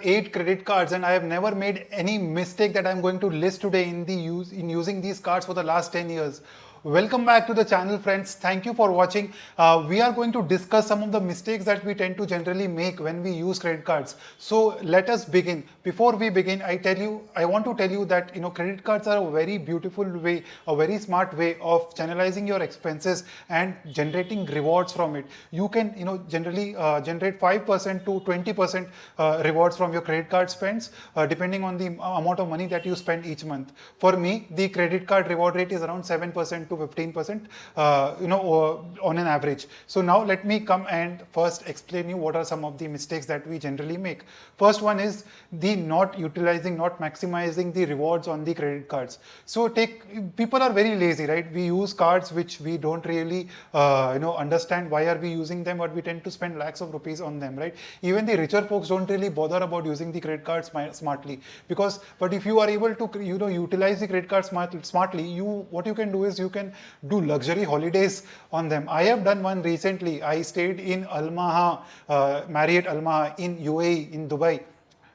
8 credit cards, and I have never made any mistake that I'm going to list today in using these cards for the last 10 years. Welcome back to the channel, friends. Thank you for watching. We are going to discuss some of the mistakes that we tend to generally make when we use credit cards. So let us begin. Before we begin, I want to tell you that credit cards are a very beautiful way, a very smart way of channelizing your expenses and generating rewards from it. You can generally generate 5% to 20% rewards from your credit card spends, depending on the amount of money that you spend each month. For me, the credit card reward rate is around 7% to 15%, on an average. So now let me come and first explain you what are some of the mistakes that we generally make. First one is the not utilizing, not maximizing the rewards on the credit cards. So people are very lazy, right? We use cards which we don't really understand why are we using them, but we tend to spend lakhs of rupees on them, right? Even the richer folks don't really bother about using the credit card smartly, but if you are able to utilize the credit card smartly, what you can do is you can do luxury holidays on them. I have done one recently. I stayed in Al-Maha, Marriott Al-Maha in UAE, in Dubai,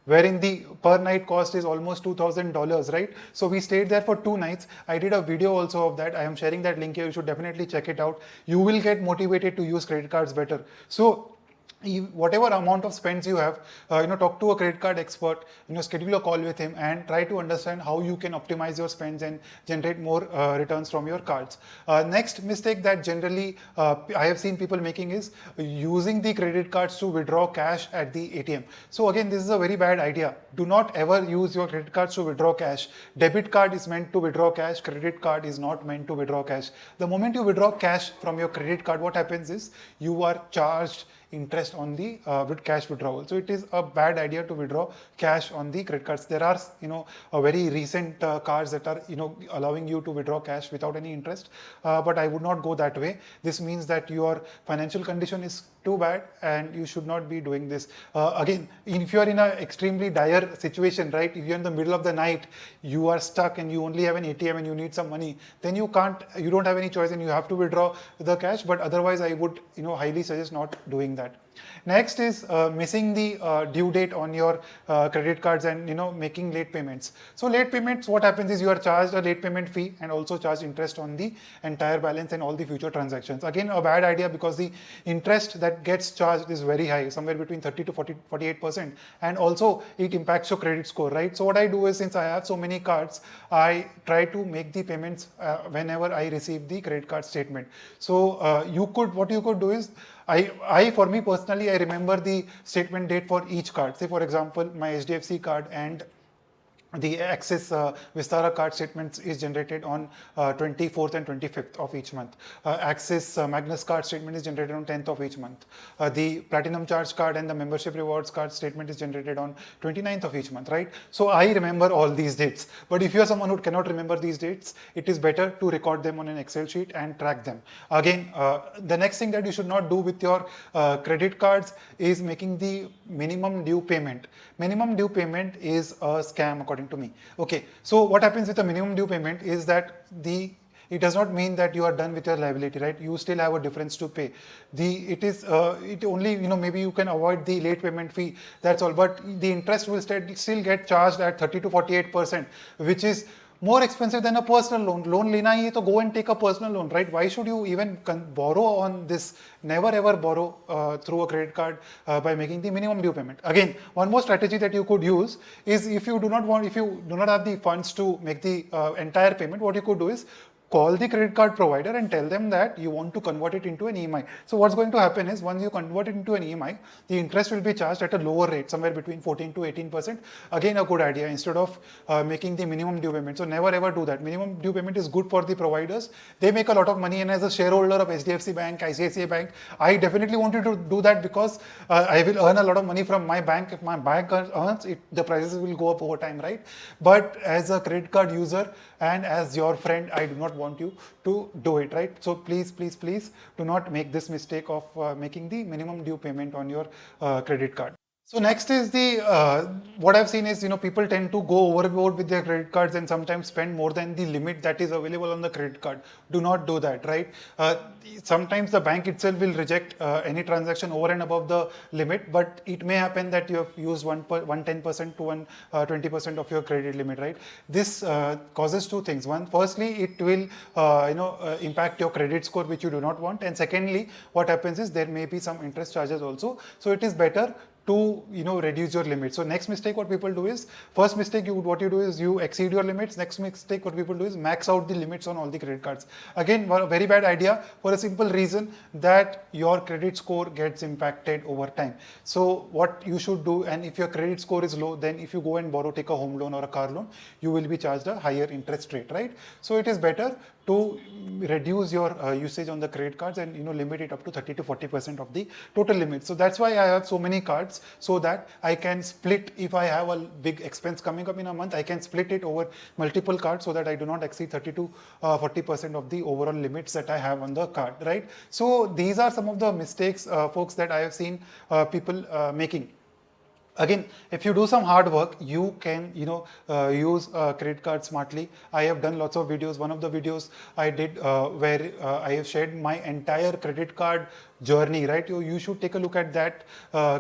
wherein the per night cost is almost $2,000, right? So we stayed there for 2 nights. I did a video also of that. I am sharing that link here. You should definitely check it out. You will get motivated to use credit cards better. So whatever amount of spends you have, talk to a credit card expert, schedule a call with him and try to understand how you can optimize your spends and generate more returns from your cards. Next mistake that generally I have seen people making is using the credit cards to withdraw cash at the ATM. So again, this is a very bad idea. Do not ever use your credit cards to withdraw cash. Debit card is meant to withdraw cash. Credit card is not meant to withdraw cash. The moment you withdraw cash from your credit card, what happens is you are charged interest on the with cash withdrawal. So it is a bad idea to withdraw cash on the credit cards. There are a very recent cards that are allowing you to withdraw cash without any interest, but I would not go that way. This means that your financial condition is too bad and you should not be doing this. Again, if you are in an extremely dire situation, right, if you're in the middle of the night, you are stuck and you only have an ATM and you need some money, then you don't have any choice and you have to withdraw the cash. But otherwise I would highly suggest not doing that. Next is missing the due date on your credit cards and making late payments. So late payments, what happens is you are charged a late payment fee and also charged interest on the entire balance and all the future transactions. Again, a bad idea because the interest that gets charged is very high, somewhere between 30 to 48%, and also it impacts your credit score, right? So what I do is, since I have so many cards, I try to make the payments whenever I receive the credit card statement. So what you could do is, for me personally, I remember the statement date for each card. Say for example, my HDFC card and the Axis Vistara card statements is generated on 24th and 25th of each month. Axis Magnus card statement is generated on 10th of each month. The Platinum Charge card and the Membership Rewards card statement is generated on 29th of each month, right? So I remember all these dates. But if you are someone who cannot remember these dates, it is better to record them on an Excel sheet and track them. Again, the next thing that you should not do with your credit cards is making the minimum due payment. Minimum due payment is a scam, according to me. Okay, so what happens with the minimum due payment is that it does not mean that you are done with your liability, right? You still have a difference to pay. It only, maybe you can avoid the late payment fee, that's all, but the interest will still get charged at 30 to 48%, which is more expensive than a personal loan. Loan lena hai to go and take a personal loan, right? Why should you even borrow on this? Never ever borrow through a credit card by making the minimum due payment. Again, one more strategy that you could use is, if you do not have the funds to make the entire payment, what you could do is call the credit card provider and tell them that you want to convert it into an EMI. So what's going to happen is, once you convert it into an EMI, the interest will be charged at a lower rate, somewhere between 14 to 18%. Again, a good idea, instead of making the minimum due payment. So never ever do that. Minimum due payment is good for the providers. They make a lot of money, and as a shareholder of HDFC Bank, ICICI Bank, I definitely wanted to do that because I will earn a lot of money from my bank. If my bank earns it, the prices will go up over time, right? But as a credit card user and as your friend, I do not want you to do it, right? So please do not make this mistake of making the minimum due payment on your credit card. So next is the what I've seen is, people tend to go overboard with their credit cards and sometimes spend more than the limit that is available on the credit card. Do not do that, right? Uh, Sometimes the bank itself will reject any transaction over and above the limit, but it may happen that you have used 110% to 20% of your credit limit, right? This causes two things. One, firstly, it will impact your credit score, which you do not want, and secondly, what happens is there may be some interest charges also. So it is better to reduce your limit. So next mistake what people do is, first mistake what you do is you exceed your limits. Next mistake what people do is max out the limits on all the credit cards. Again, a very bad idea, for a simple reason that your credit score gets impacted over time. So what you should do, and if your credit score is low, then if you go and borrow, take a home loan or a car loan, you will be charged a higher interest rate, right? So it is better to reduce your usage on the credit cards and limit it up to 30 to 40% of the total limit. So that's why I have so many cards, so that I can split. If I have a big expense coming up in a month, I can split it over multiple cards so that I do not exceed 30 to 40% of the overall limits that I have on the card, right? So these are some of the mistakes, folks, that I have seen people making. Again, if you do some hard work, you can use credit card smartly. I have done lots of videos. One of the videos I did where I have shared my entire credit card journey, right? You should take a look at that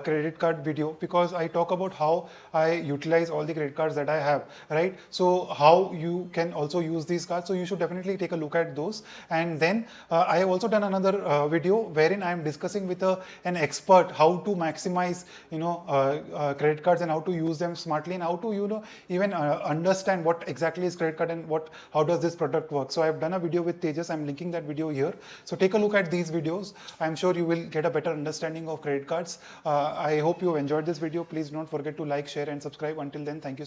credit card video, because I talk about how I utilize all the credit cards that I have, right? So how you can also use these cards. So you should definitely take a look at those. And then I have also done another video wherein I am discussing with an expert how to maximize credit cards and how to use them smartly, and how to even understand what exactly is credit card and how does this product work. So I have done a video with Tejas. I'm linking that video here. So take a look at these videos. I'm sure you will get a better understanding of credit cards. I hope you enjoyed this video. Please don't forget to like, share and subscribe. Until then, thank you.